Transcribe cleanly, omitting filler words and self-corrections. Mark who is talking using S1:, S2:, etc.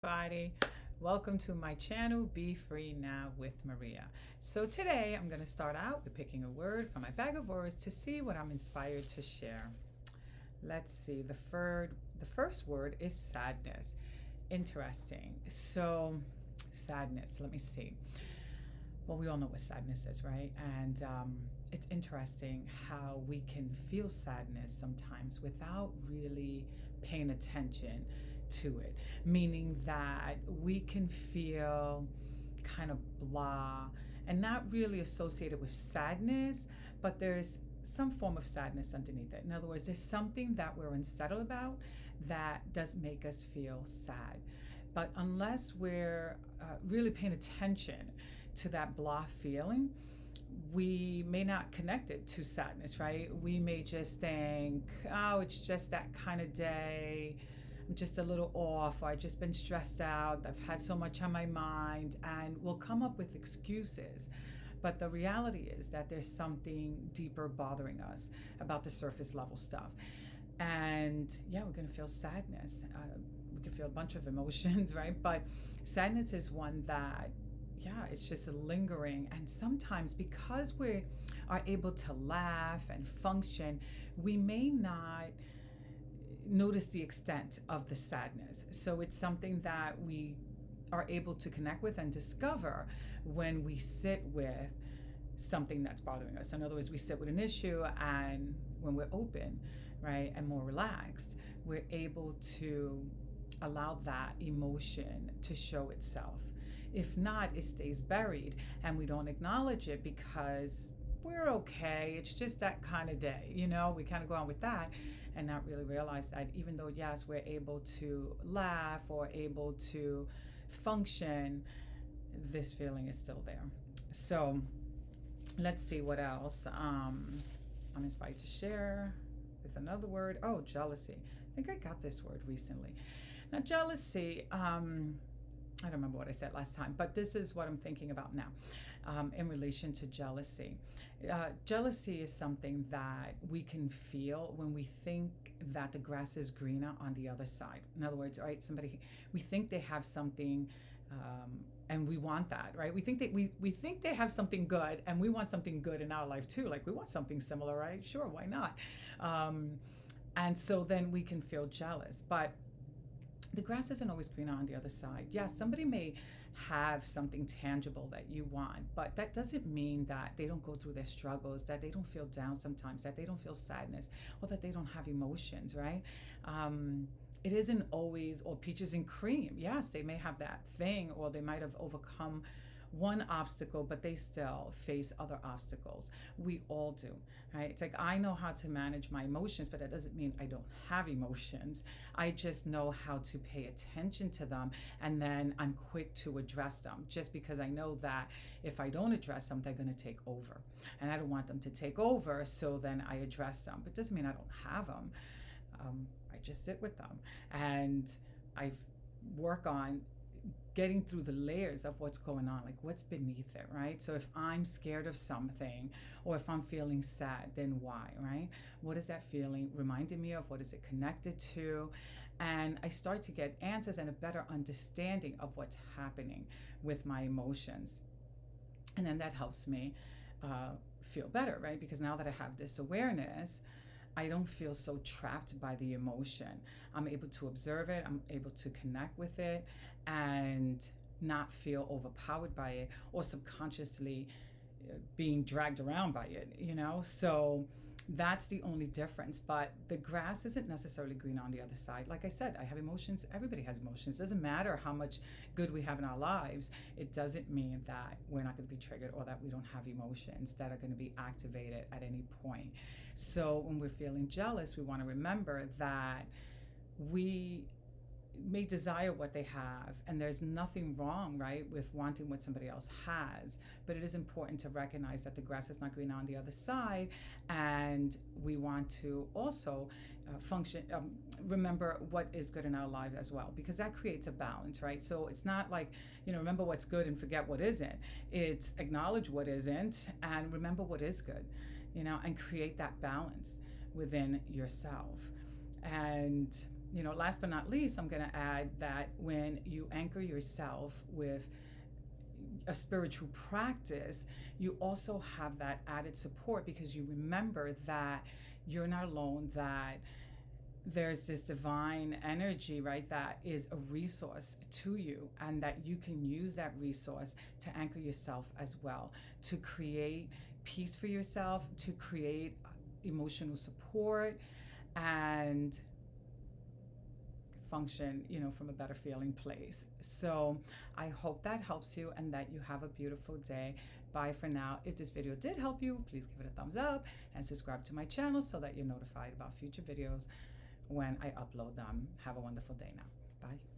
S1: Everybody, welcome to my channel, Be Free Now with Maria. So today I'm going to start out with picking a word from my bag of words to see what I'm inspired to share. Let's see, the first word is sadness. Interesting. So sadness, let me see. Well, we all know what sadness is, right? And it's interesting how we can feel sadness sometimes without really paying attention to it, meaning that we can feel kind of blah and not really associated with sadness, but there's some form of sadness underneath it. In other words, there's something that we're unsettled about that does make us feel sad. But unless we're really paying attention to that blah feeling, we may not connect it to sadness, right? We may just think, oh, it's just that kind of day. I'm just a little off, or I've just been stressed out. I've had so much on my mind, and we'll come up with excuses. But the reality is that there's something deeper bothering us about the surface level stuff. And yeah, we're going to feel sadness. We can feel a bunch of emotions, right? But sadness is one that, yeah, it's just lingering. And sometimes because we are able to laugh and function, we may not notice the extent of the sadness. So it's something that we are able to connect with and discover when we sit with something that's bothering us. In other words, we sit with an issue, and when we're open, right, and more relaxed, we're able to allow that emotion to show itself. If not, it stays buried and we don't acknowledge it because we're okay. It's just that kind of day, we kind of go on with that and not really realize that even though, yes, we're able to laugh or able to function, this feeling is still there. So let's see what else I'm inspired to share with another word. Oh, jealousy. I think I got this word recently. Now, jealousy, I don't remember what I said last time, but this is what I'm thinking about now in relation to jealousy. Jealousy is something that we can feel when we think that the grass is greener on the other side. In other words, right, we think they have something and we want that, right? We think they have something good, and we want something good in our life too. Like, we want something similar, right? Sure, why not? And so then we can feel jealous. But the grass isn't always greener on the other side. Yes, somebody may have something tangible that you want, but that doesn't mean that they don't go through their struggles, that they don't feel down sometimes, that they don't feel sadness, or that they don't have emotions, right? It isn't always all peaches and cream. Yes, they may have that thing, or they might have overcome one obstacle, but they still face other obstacles. We all do, right? It's like, I know how to manage my emotions, but that doesn't mean I don't have emotions. I just know how to pay attention to them, and then I'm quick to address them, just because I know that if I don't address them, they're going to take over. And I don't want them to take over, so then I address them. But it doesn't mean I don't have them. I just sit with them, and I work on getting through the layers of what's going on, like what's beneath it, right? So if I'm scared of something, or if I'm feeling sad, then why, right? What is that feeling reminding me of? What is it connected to? And I start to get answers and a better understanding of what's happening with my emotions. And then that helps me feel better, right? Because now that I have this awareness, I don't feel so trapped by the emotion. I'm able to observe it, I'm able to connect with it, and not feel overpowered by it or subconsciously being dragged around by it, So that's the only difference. But the grass isn't necessarily green on the other side. Like I said, I have emotions. Everybody has emotions. It doesn't matter how much good we have in our lives. It doesn't mean that we're not going to be triggered, or that we don't have emotions that are going to be activated at any point. So when we're feeling jealous, we want to remember that we may desire what they have, and there's nothing wrong, right, with wanting what somebody else has, but it is important to recognize that the grass is not green on the other side, and we want to also remember what is good in our life as well, because that creates a balance, right? So it's not like, remember what's good and forget what isn't. It's acknowledge what isn't and remember what is good, and create that balance within yourself. And last but not least, I'm going to add that when you anchor yourself with a spiritual practice, you also have that added support because you remember that you're not alone, that there's this divine energy, right, that is a resource to you, and that you can use that resource to anchor yourself as well, to create peace for yourself, to create emotional support, and function, from a better feeling place. So I hope that helps you and that you have a beautiful day. Bye for now. If this video did help you, please give it a thumbs up and subscribe to my channel so that you're notified about future videos when I upload them. Have a wonderful day now. Bye.